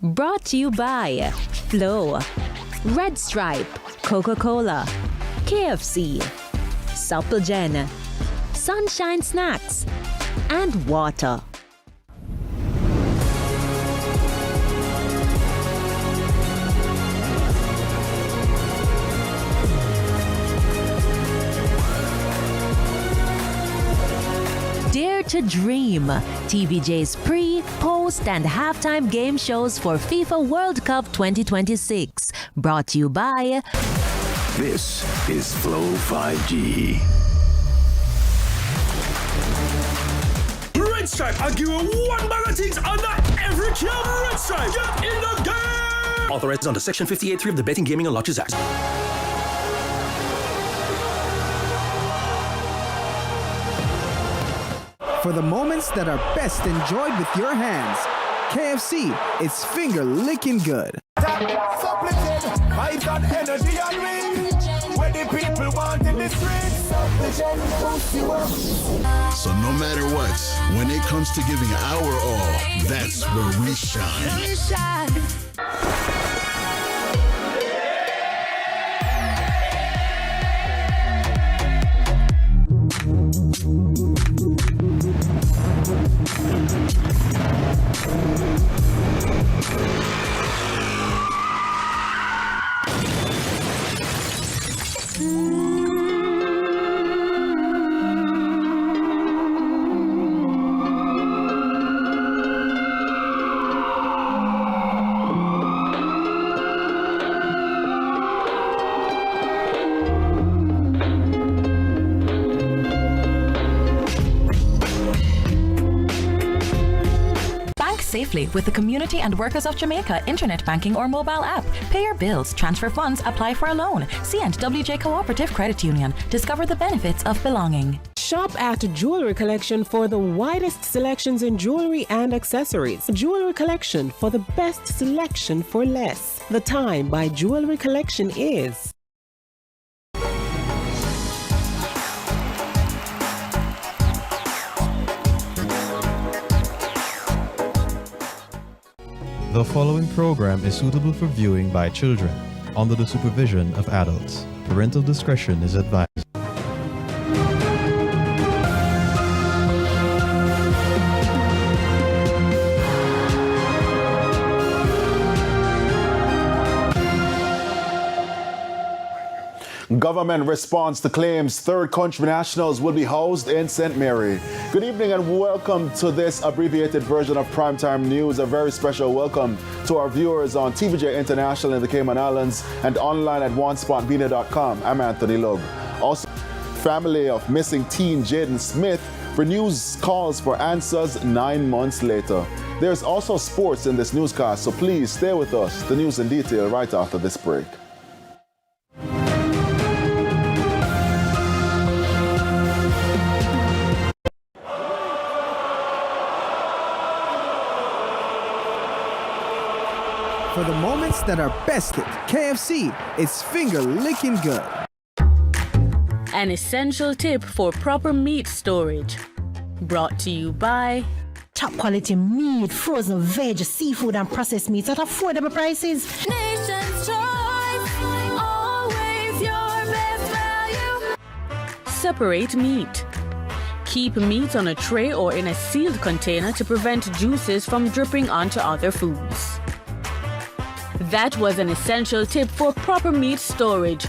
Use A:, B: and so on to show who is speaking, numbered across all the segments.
A: Brought to you by Flow, Red Stripe, Coca-Cola, KFC, Supplegen, Sunshine Snacks, and water. Dare to Dream, TVJ's pre, post, and halftime game shows for FIFA World Cup 2026. Brought to you by...
B: This is Flow 5G.
C: Red Stripe, I'll give you one bag of things under every can. Red Stripe, get in the game! Authorized under Section 58.3 of the Betting, Gaming and Lotteries Act.
D: For the moments that are best enjoyed with your hands, KFC, it's finger licking good.
E: Vibes and energy and ring. Where the people want in the streets.
F: So no matter what, when it comes to giving our all, that's where we shine.
G: Safely with the Community and Workers of Jamaica internet banking or mobile app. Pay your bills, transfer funds, apply for a loan. C&WJ Cooperative Credit Union. Discover the benefits of belonging.
H: Shop at Jewelry Collection for the widest selections in jewelry and accessories. Jewelry Collection for the best selection for less. The Time by Jewelry Collection is...
I: The following program is suitable for viewing by children under the supervision of adults. Parental discretion is advised.
J: Government response to claims third country nationals will be housed in St. Mary. Good evening and welcome to this abbreviated version of Primetime News. A very special welcome to our viewers on TVJ International in the Cayman Islands and online at onespotmedia.com. I'm Anthony Love. Also, family of missing teen Jaden Smith renews calls for answers 9 months later. There's also sports in this newscast, so please stay with us. The news in detail right after this break.
D: For the moments that are bested, KFC, it's finger licking good.
K: An essential tip for proper meat storage. Brought to you by...
L: Top quality meat, frozen veg, seafood and processed meats at affordable prices.
M: Nation's choice, always your best value.
K: Separate meat. Keep meat on a tray or in a sealed container to prevent juices from dripping onto other foods. That was an essential tip for proper meat storage.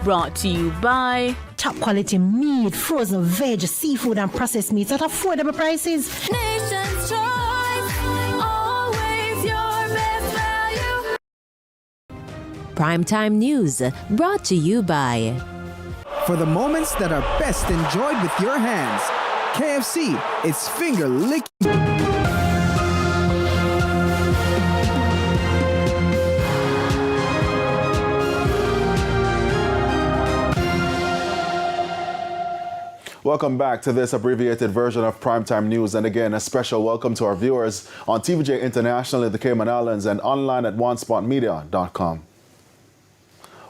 K: Brought to you by...
L: Top quality meat, frozen veg, seafood and processed meats at affordable prices.
M: Nation's choice, always your best value.
A: Primetime News, brought to you by...
D: For the moments that are best enjoyed with your hands, KFC, it's finger licking.
J: Welcome back to this abbreviated version of Primetime News. And again, a special welcome to our viewers on TVJ International in the Cayman Islands and online at onespotmedia.com.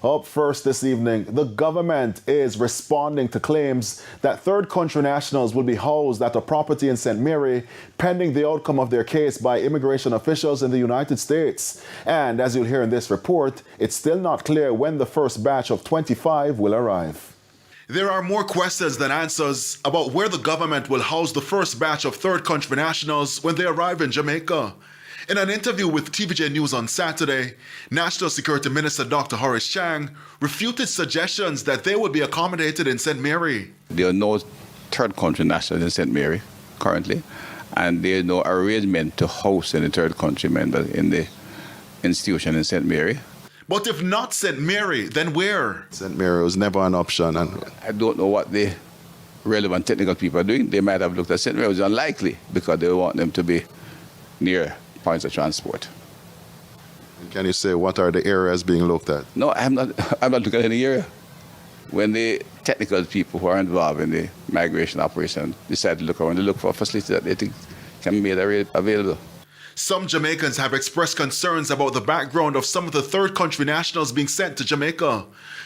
J: Up first this evening, the government is responding to claims that third country nationals will be housed at a property in St. Mary pending the outcome of their case by immigration officials in the United States. And as you'll hear in this report, it's still not clear when the first batch of 25 will arrive. There are more questions than answers about where the government will house the first batch of third country nationals when they arrive in Jamaica. In an interview with TVJ News on Saturday, National Security Minister Dr. Horace Chang refuted suggestions that they will be accommodated in St. Mary.
N: There are no third country nationals in St. Mary currently, and there is no arrangement to house any third country members in the institution in St. Mary.
J: But if not St. Mary, then where? St. Mary was never an option.
N: I don't know what the relevant technical people are doing. They might have looked at St. Mary. It was unlikely because they want them to be near points of transport.
J: Can you say what are the areas being looked at?
N: No, I'm not looking at any area. When the technical people who are involved in the migration operation decide to look around, they look for a facility that they think can be made available.
J: Some Jamaicans have expressed concerns about the background of some of the third country nationals being sent to Jamaica.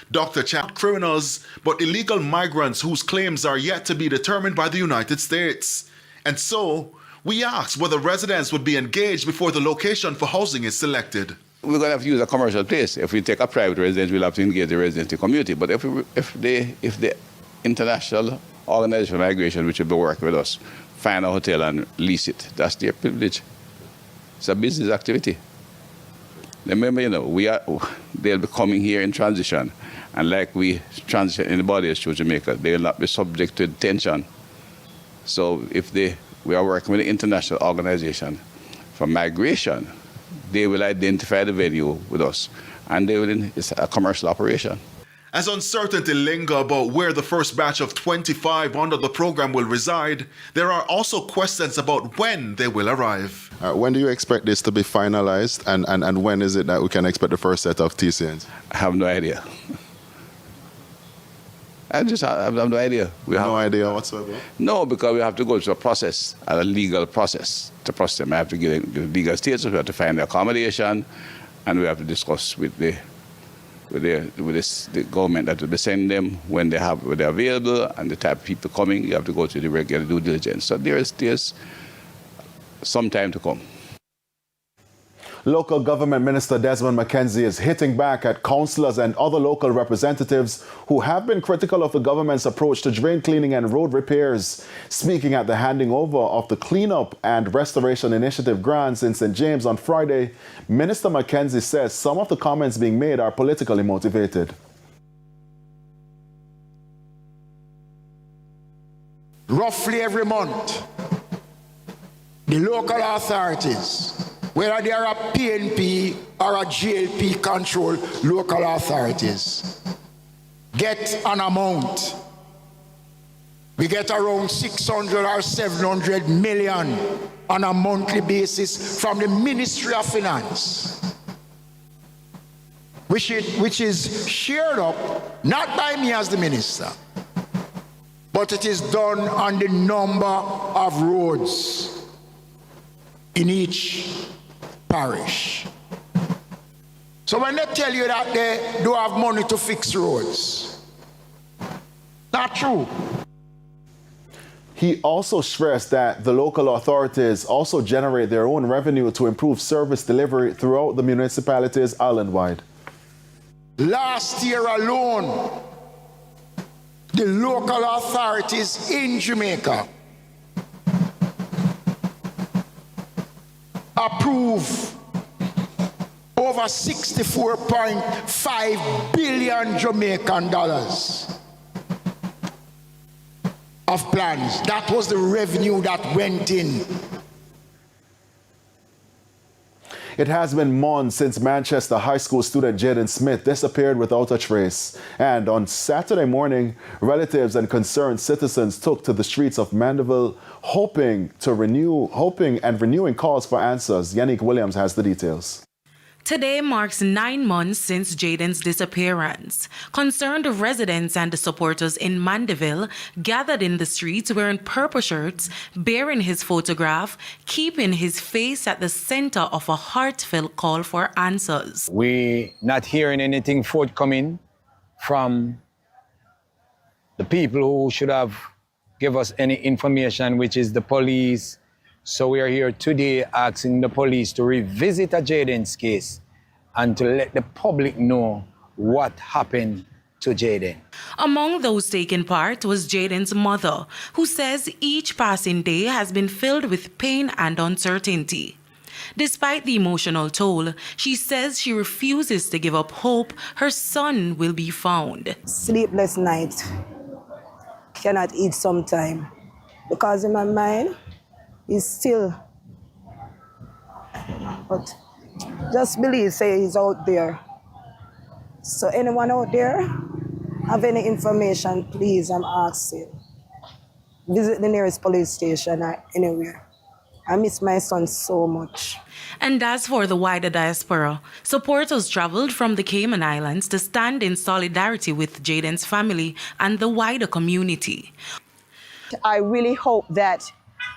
J: Dr. Chang, criminals, but illegal migrants whose claims are yet to be determined by the United States. And so, we asked whether residents would be engaged before the location for housing is selected.
N: We're going to have to use a commercial place. If we take a private residence, we'll have to engage the resident community. But if the international organization for migration, which will be working with us, find a hotel and lease it, that's their privilege. It's a business activity. Remember, they'll be coming here in transition, and like we transition anybody else to Jamaica, they will not be subject to detention. So we are working with the international organization for migration. They will identify the venue with us, and it's a commercial operation. As uncertainty lingers about where the first batch of 25 under the program will reside, there are also questions about when they will arrive. When do you expect this to be finalized, and when is it that we can expect the first set of TCNs? I have no idea. I have no idea.
J: No idea whatsoever?
N: No, because we have to go through a legal process to process them. I have to give legal status, we have to find the accommodation, and we have to discuss with the government that will be sending them when they're available and the type of people coming. You have to go through the regular due diligence. So there's some time to come. Local Government Minister Desmond McKenzie is hitting back at councillors and other local representatives who have been critical of the government's approach to drain cleaning and road repairs. Speaking at the handing over of the Cleanup and Restoration Initiative grants in St. James on Friday, Minister McKenzie says some of the comments being made are politically motivated.
O: Roughly every month, the local authorities, whether they are a PNP or a GLP-controlled local authorities, get an amount. We get around 600 or 700 million on a monthly basis from the Ministry of Finance, which is shared up, not by me as the minister, but it is done on the number of roads in each parish. So when they tell you that they do have money to fix roads, not true.
J: He also stressed that the local authorities also generate their own revenue to improve service delivery throughout the municipalities island-wide.
O: Last year alone, the local authorities in Jamaica approve over 64.5 billion Jamaican dollars of plans. That was the revenue that went in.
J: It has been months since Manchester High School student Jaden Smith disappeared without a trace. And on Saturday morning, relatives and concerned citizens took to the streets of Mandeville, hoping and renewing calls for answers. Yannick Williams has the details.
P: Today marks 9 months since Jaden's disappearance. Concerned residents and supporters in Mandeville gathered in the streets wearing purple shirts, bearing his photograph, keeping his face at the center of a heartfelt call for answers.
Q: We're not hearing anything forthcoming from the people who should have give us any information, which is the police. So we are here today asking the police to revisit Jaden's case and to let the public know what happened to Jaden.
P: Among those taking part was Jaden's mother, who says each passing day has been filled with pain and uncertainty. Despite the emotional toll, she says she refuses to give up hope her son will be found.
R: Sleepless night. Cannot eat sometime because in my mind is still, but just believe, say he's out there. So anyone out there have any information, please, I'm asking. Visit the nearest police station or anywhere. I miss my son so much.
P: And as for the wider diaspora, supporters traveled from the Cayman Islands to stand in solidarity with Jaden's family and the wider community.
S: I really hope that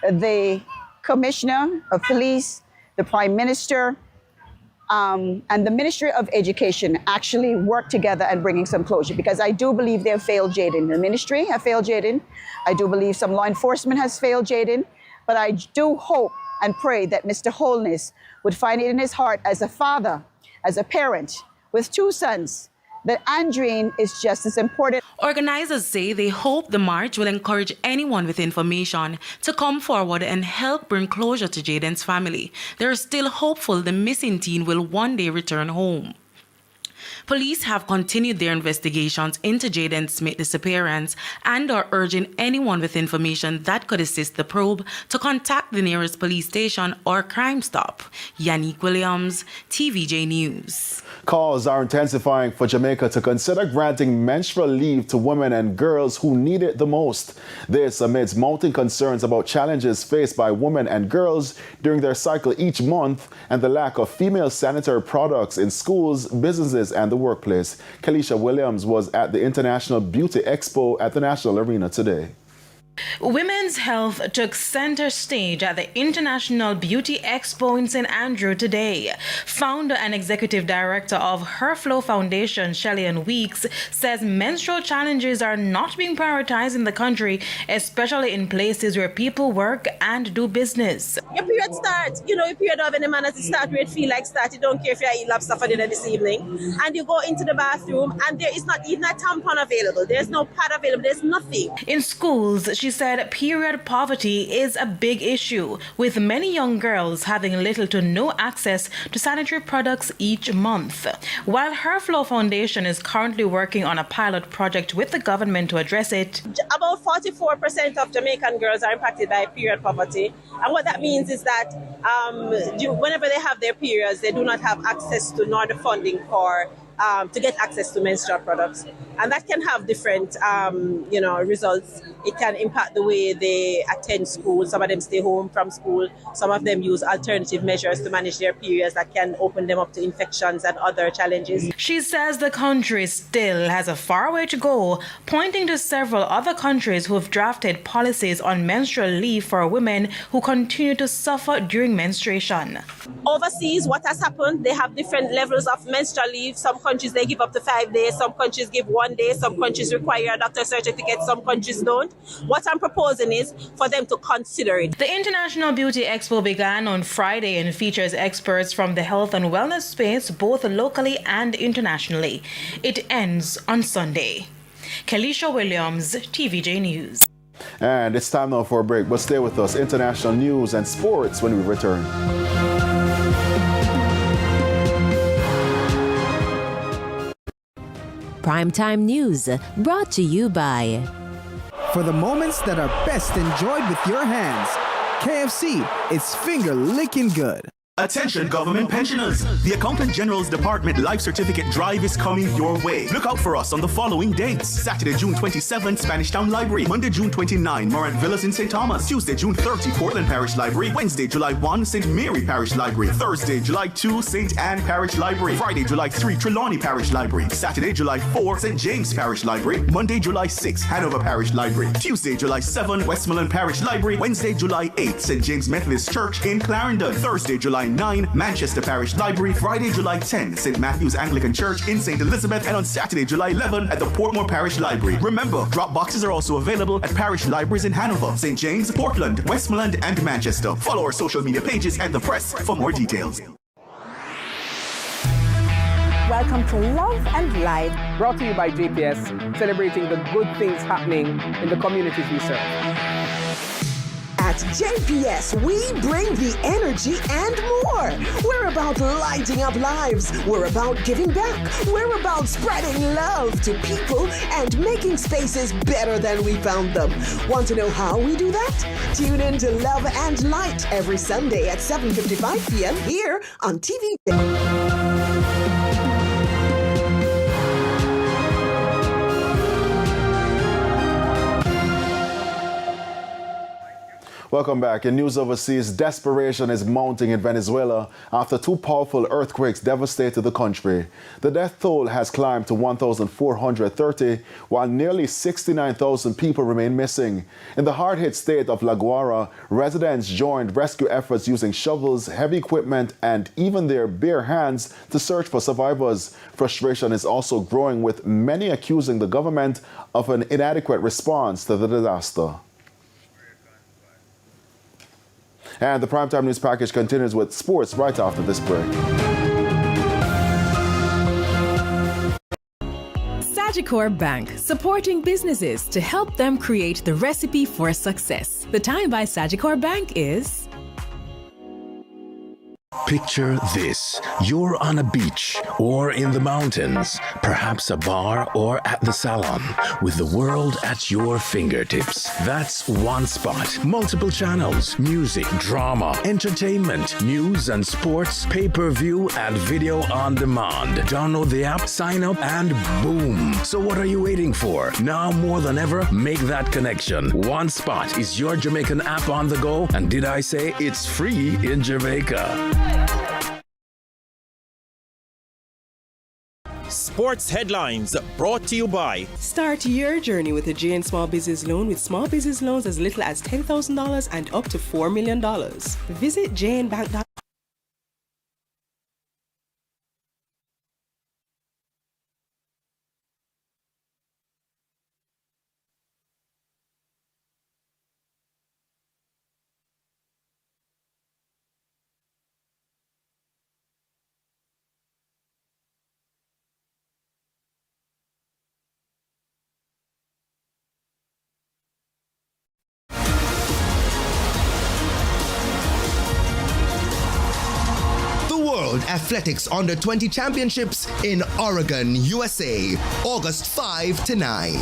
S: the Commissioner of Police, the Prime Minister, and the Ministry of Education actually work together and bringing some closure, because I do believe they have failed Jaden. The ministry have failed Jaden. I do believe some law enforcement has failed Jaden. But I do hope and pray that Mr. Holness would find it in his heart as a father, as a parent, with 2 sons, that Andreen is just as important.
P: Organizers say they hope the march will encourage anyone with information to come forward and help bring closure to Jaden's family. They're still hopeful the missing teen will one day return home. Police have continued their investigations into Jaden Smith's disappearance and are urging anyone with information that could assist the probe to contact the nearest police station or Crime Stop. Yannick Williams, TVJ News.
J: Calls are intensifying for Jamaica to consider granting menstrual leave to women and girls who need it the most. This amidst mounting concerns about challenges faced by women and girls during their cycle each month and the lack of female sanitary products in schools, businesses, and the workplace. Kalisha Williams was at the International Beauty Expo at the National Arena today.
P: Women's health took center stage at the International Beauty Expo in St. Andrew today. Founder and executive director of Her Flow Foundation, Shelley Weeks, says menstrual challenges are not being prioritized in the country, especially in places where people work and do business.
T: Your period starts, your period of any man as it starts where it feel like start. You don't care if you eat lobster for dinner this evening. And you go into the bathroom and there is not even a tampon available. There's no pad available. There's nothing.
P: In schools, she said period poverty is a big issue, with many young girls having little to no access to sanitary products each month. While Her Flow Foundation is currently working on a pilot project with the government to address it.
T: About 44% of Jamaican girls are impacted by period poverty. And what that means is that whenever they have their periods, they do not have access to nor the funding for to get access to menstrual products. And that can have different, results. It can impact the way they attend school. Some of them stay home from school. Some of them use alternative measures to manage their periods that can open them up to infections and other challenges.
P: She says the country still has a far way to go, pointing to several other countries who have drafted policies on menstrual leave for women who continue to suffer during menstruation.
T: Overseas, what has happened, they have different levels of menstrual leave. Some countries, they give up to 5 days. Some countries give 1 day. Some countries require a doctor's certificate. Some countries don't. What I'm proposing is for them to consider it.
P: The International Beauty Expo began on Friday and features experts from the health and wellness space, both locally and internationally. It ends on Sunday. Kalisha Williams, TVJ News.
J: And it's time now for a break, but stay with us. International news and sports when we return.
A: Primetime News, brought to you by...
D: For the moments that are best enjoyed with your hands, KFC, it's finger licking good.
C: Attention government pensioners. The Accountant General's Department Life Certificate Drive is coming your way. Look out for us on the following dates. Saturday, June 27th, Spanish Town Library. Monday, June 29, Morant Villas in St. Thomas. Tuesday, June 30, Portland Parish Library. Wednesday, July 1, St. Mary Parish Library. Thursday, July 2, St. Anne Parish Library. Friday, July 3, Trelawney Parish Library. Saturday, July 4, St. James Parish Library. Monday, July 6, Hanover Parish Library. Tuesday, July 7, Westmoreland Parish Library. Wednesday, July 8, St. James Methodist Church in Clarendon. Thursday, July 9, Manchester Parish Library. Friday, July 10, St. Matthew's Anglican Church in St. Elizabeth. And on Saturday, July 11, at the Portmore Parish Library. Remember, drop boxes are also available at parish libraries in Hanover, St. James, Portland, Westmoreland, and Manchester. Follow our social media pages and the press for more details.
U: Welcome to Love and Life, brought to you by JPS, celebrating the good things happening in the communities we serve.
V: At JPS, we bring the energy and more. We're about lighting up lives. We're about giving back. We're about spreading love to people and making spaces better than we found them. Want to know how we do that? Tune in to Love and Light every Sunday at 7:55 p.m. here on TVJ.
J: Welcome back. In news overseas, desperation is mounting in Venezuela after two powerful earthquakes devastated the country. The death toll has climbed to 1,430, while nearly 69,000 people remain missing. In the hard-hit state of La Guaira, residents joined rescue efforts using shovels, heavy equipment, and even their bare hands to search for survivors. Frustration is also growing, with many accusing the government of an inadequate response to the disaster. And the Primetime News package continues with sports right after this break.
W: Sagicor Bank, supporting businesses to help them create the recipe for success. The time by Sagicor Bank is...
B: Picture this. You're on a beach or in the mountains, perhaps a bar or at the salon, with the world at your fingertips. That's one spot. Multiple channels, music, drama, entertainment, news and sports, pay-per-view and video on demand. Download the app, sign up, and boom. So what are you waiting for? Now more than ever, make that connection. One spot is your Jamaican app on the go, and did I say it's free in Jamaica?
X: Sports headlines brought to you by...
H: Start your journey with a JN Small Business Loan with small business loans as little as $10,000 and up to $4 million. Visit jnbank.com.
Y: World Athletics Under-20 Championships in Oregon, USA, August 5 to 9.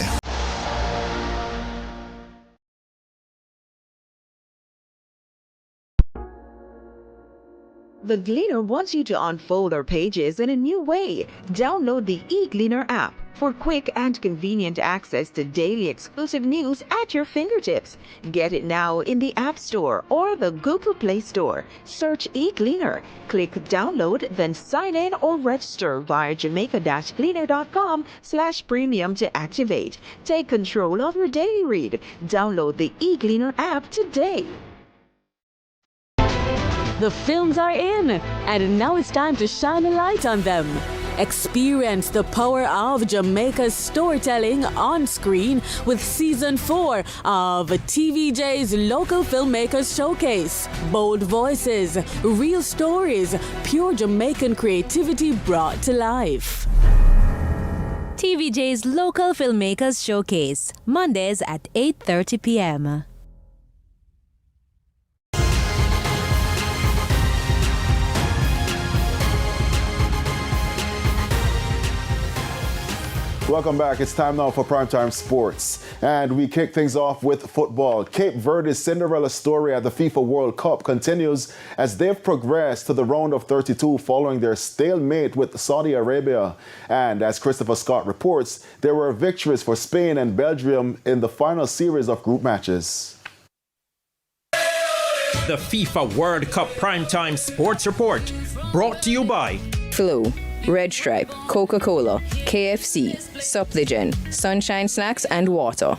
Z: The Gleaner wants you to unfold our pages in a new way. Download the eGleaner app for quick and convenient access to daily exclusive news at your fingertips. Get it now in the App Store or the Google Play Store. Search eGleaner, click download, then sign in or register via jamaica-gleaner.com/premium to activate. Take control of your daily read. Download the eGleaner app today.
K: The films are in, and now it's time to shine a light on them. Experience the power of Jamaica's storytelling on screen with Season 4 of TVJ's Local Filmmakers Showcase. Bold voices, real stories, pure Jamaican creativity brought to life.
A: TVJ's Local Filmmakers Showcase, Mondays at 8:30 p.m.
J: Welcome back. It's time now for Primetime Sports. And we kick things off with football. Cape Verde's Cinderella story at the FIFA World Cup continues as they've progressed to the round of 32 following their stalemate with Saudi Arabia. And as Christopher Scott reports, there were victories for Spain and Belgium in the final series of group matches.
X: The FIFA World Cup Primetime Sports Report, brought to you by
E: Flu, Red Stripe, Coca-Cola, KFC, Suppligen, Sunshine Snacks and Water.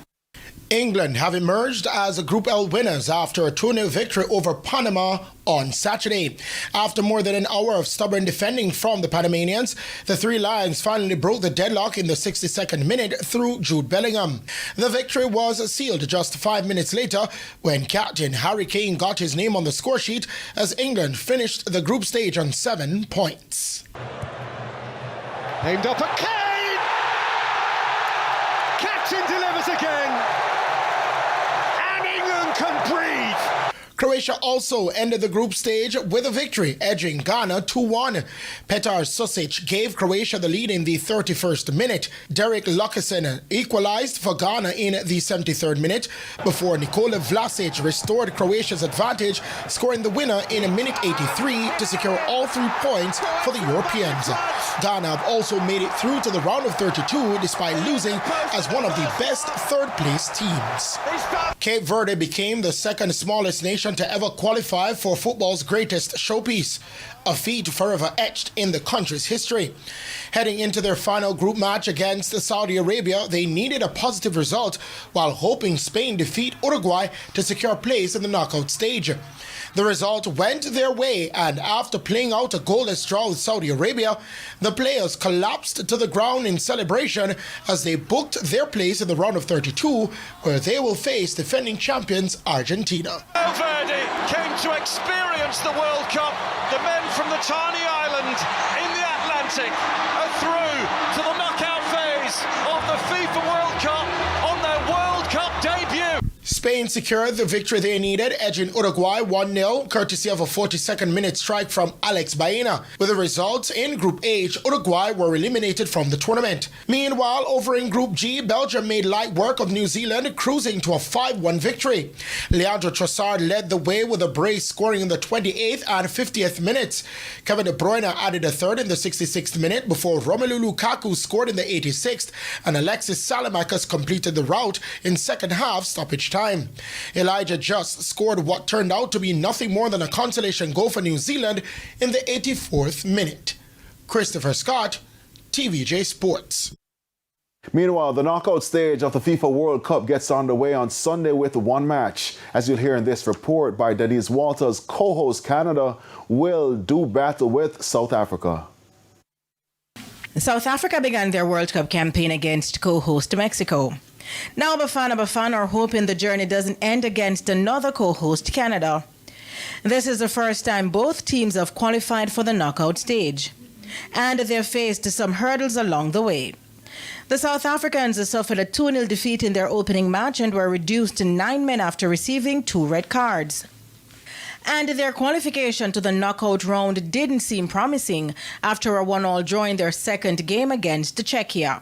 F: England have emerged as Group L winners after a 2-0 victory over Panama on Saturday. After more than an hour of stubborn defending from the Panamanians, the Three Lions finally broke the deadlock in the 62nd minute through Jude Bellingham. The victory was sealed just 5 minutes later when captain Harry Kane got his name on the scoresheet as England finished the group stage on 7 points.
G: Aimed up at Kane! Captain delivers again! And England can breathe!
F: Croatia also ended the group stage with a victory, edging Ghana 2-1. Petar Susic gave Croatia the lead in the 31st minute. Derek Lucasen equalized for Ghana in the 73rd minute before Nikola Vlasic restored Croatia's advantage, scoring the winner in a minute 83 to secure all 3 points for the Europeans. Ghana have also made it through to the round of 32 despite losing as one of the best third-place teams. Cape Verde became the second smallest nation to ever qualify for football's greatest showpiece, a feat forever etched in the country's history. Heading into their final group match against Saudi Arabia, they needed a positive result while hoping Spain defeat Uruguay to secure place in the knockout stage. The result went their way, and after playing out a goalless draw with Saudi Arabia, the players collapsed to the ground in celebration as they booked their place in the round of 32, where they will face defending champions Argentina.
G: Verde came to experience the World Cup. The men from the tiny island in the Atlantic are through to the knockout phase of the FIFA World Cup on their World Cup debut.
F: Spain secured the victory they needed, edging Uruguay 1-0, courtesy of a 42nd minute strike from Alex Baena. With the results in Group H, Uruguay were eliminated from the tournament. Meanwhile, over in Group G, Belgium made light work of New Zealand, cruising to a 5-1 victory. Leandro Trossard led the way with a brace, scoring in the 28th and 50th minutes. Kevin De Bruyne added a third in the 66th minute before Romelu Lukaku scored in the 86th, and Alexis Salamakers completed the rout in second half stoppage time. Elijah Just scored what turned out to be nothing more than a consolation goal for New Zealand in the 84th minute. Christopher Scott, TVJ Sports.
J: Meanwhile, the knockout stage of the FIFA World Cup gets underway on Sunday with one match. As you'll hear in this report by Denise Walters, co-host Canada will do battle with South Africa.
I: South Africa began their World Cup campaign against co-host Mexico. Now Bafana are hoping the journey doesn't end against another co-host, Canada. This is the first time both teams have qualified for the knockout stage, and they've faced some hurdles along the way. The South Africans suffered a 2-0 defeat in their opening match and were reduced to 9 men after receiving 2 red cards. And their qualification to the knockout round didn't seem promising after a 1-1 draw in their second game against Czechia.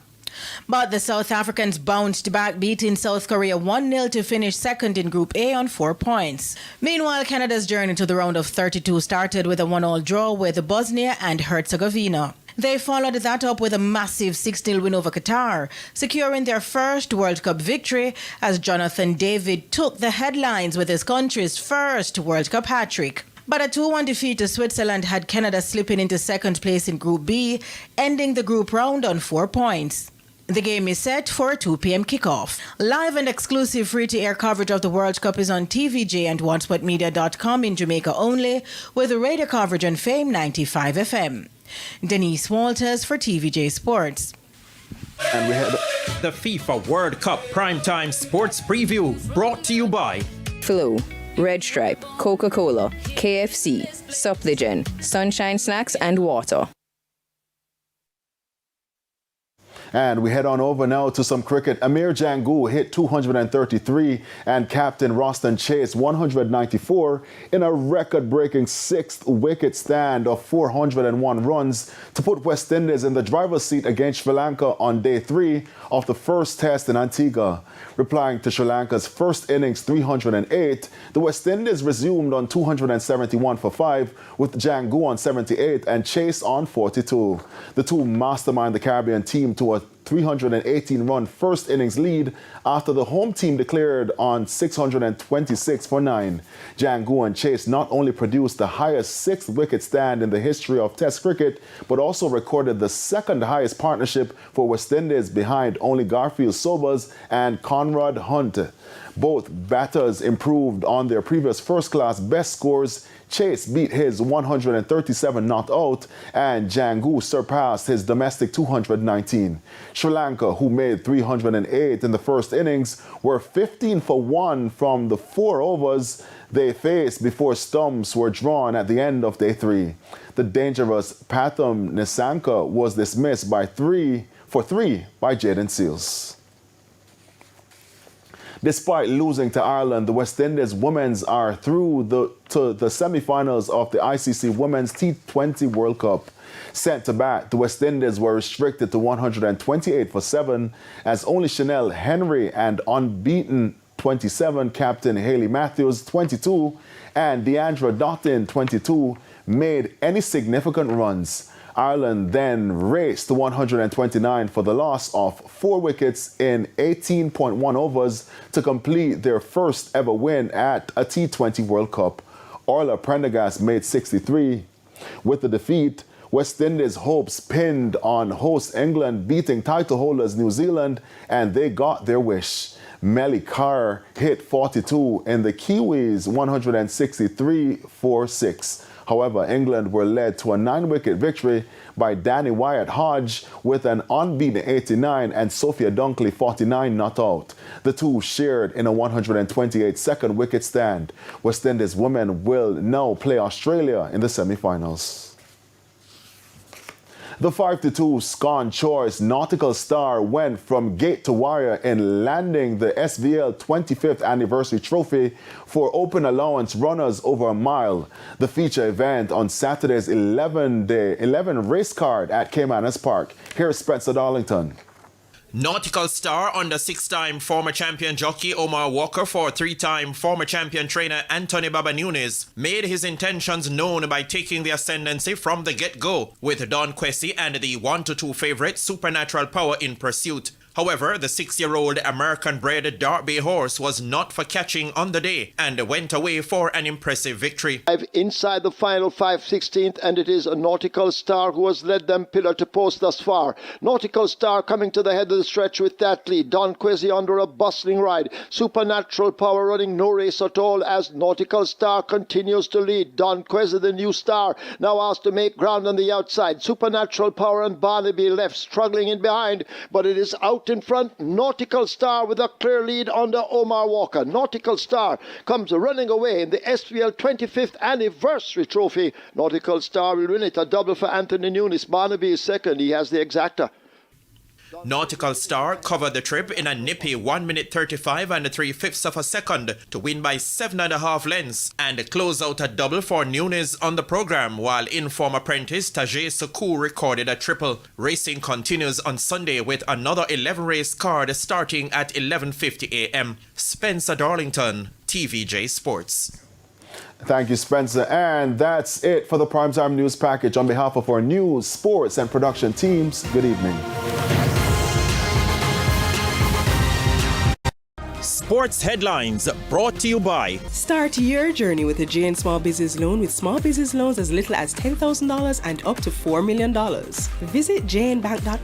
I: But the South Africans bounced back, beating South Korea 1-0 to finish second in Group A on 4 points. Meanwhile, Canada's journey to the round of 32 started with a 1-1 draw with Bosnia and Herzegovina. They followed that up with a massive 6-0 win over Qatar, securing their first World Cup victory as Jonathan David took the headlines with his country's first World Cup hat-trick. But a 2-1 defeat to Switzerland had Canada slipping into second place in Group B, ending the group round on 4 points. The game is set for a 2 p.m. kickoff. Live and exclusive free-to-air coverage of the World Cup is on TVJ and OneSpotMedia.com in Jamaica only, with radio coverage on Fame 95 FM. Denise Walters for TVJ Sports.
X: And we had the FIFA World Cup Primetime Sports Preview, brought to you by
E: Flu, Red Stripe, Coca-Cola, KFC, Suppligen, Sunshine Snacks and Water.
J: And we head on over now to some cricket. Amir Jangu hit 233 and captain Roston Chase 194 in a record-breaking 6th wicket stand of 401 runs to put West Indies in the driver's seat against Sri Lanka on day 3 of the first test in Antigua. Replying to Sri Lanka's first innings 308, the West Indies resumed on 271 for 5 with Jangu on 78 and Chase on 42. The two mastermind the Caribbean team to a 318-run first innings lead after the home team declared on 626 for 9. Jangu and Chase not only produced the highest 6th wicket stand in the history of Test cricket, but also recorded the second highest partnership for West Indies behind only Garfield Sobers and Conrad Hunt. Both batters improved on their previous first-class best scores. Chase beat his 137 not out, and Jangu surpassed his domestic 219. Sri Lanka, who made 308 in the first innings, were 15 for 1 from the 4 overs they faced before stumps were drawn at the end of day 3. The dangerous Pathum Nissanka was dismissed by 3 for 3 by Jaden Seals. Despite losing to Ireland, the West Indies women's are through to the semi-finals of the ICC Women's T20 World Cup. Sent to bat, the West Indies were restricted to 128 for 7 as only Chanel Henry and unbeaten 27 captain Hayley Matthews, 22, and Deandra Dottin, 22, made any significant runs. Ireland then raced to 129 for the loss of 4 wickets in 18.1 overs to complete their first ever win at a T20 World Cup. Orla Prendergast made 63. With the defeat, West Indies' hopes pinned on host England beating title holders New Zealand, and they got their wish. Melly Carr hit 42 in the Kiwis' 163 for 6. However, England were led to a 9-wicket victory by Danny Wyatt Hodge with an unbeaten 89 and Sophia Dunkley 49 not out. The two shared in a 128 second wicket stand. West Indies women will now play Australia in the semi-finals. The 5-2 Scone Choice Nautical Star went from gate to wire in landing the SVL 25th anniversary trophy for open allowance runners over a mile. The feature event on Saturday's 11 race card at Caymanas Park. Here's Spencer Darlington.
X: Nautical Star under 6-time former champion jockey Omar Walker for 3-time former champion trainer Anthony Baba Nunes made his intentions known by taking the ascendancy from the get-go, with Don Quessy and the 1-2 favorite Supernatural Power in pursuit. However, the 6-year-old American-bred Derby horse was not for catching on the day and went away for an impressive victory.
L: Inside the final 5/16th, and it is a Nautical Star who has led them pillar to post thus far. Nautical Star coming to the head of the stretch with that lead. Don Quessy under a bustling ride. Supernatural Power running no race at all as Nautical Star continues to lead. Don Quessy, the new star, now asked to make ground on the outside. Supernatural Power and Barnaby left struggling in behind, but it is out in front. Nautical Star with a clear lead under Omar Walker. Nautical Star comes running away in the SVL 25th anniversary trophy. Nautical Star will win it. A double for Anthony Nunes. Barnaby is second. He has the exacta.
X: Nautical Star covered the trip in a nippy 1 minute 35 and 3/5 of a second to win by 7.5 lengths and close out a double for Nunes on the program, while inform apprentice Tajay Suku recorded a triple. Racing continues on Sunday with another 11-race card starting at 11:50 a.m. Spencer Darlington, TVJ Sports.
J: Thank you, Spencer. And that's it for the Primetime News Package. On behalf of our news, sports, and production teams, good evening.
X: Sports headlines brought to you by.
H: Start your journey with a JN Small Business Loan with small business loans as little as $10,000 and up to $4 million. Visit jnbank.com.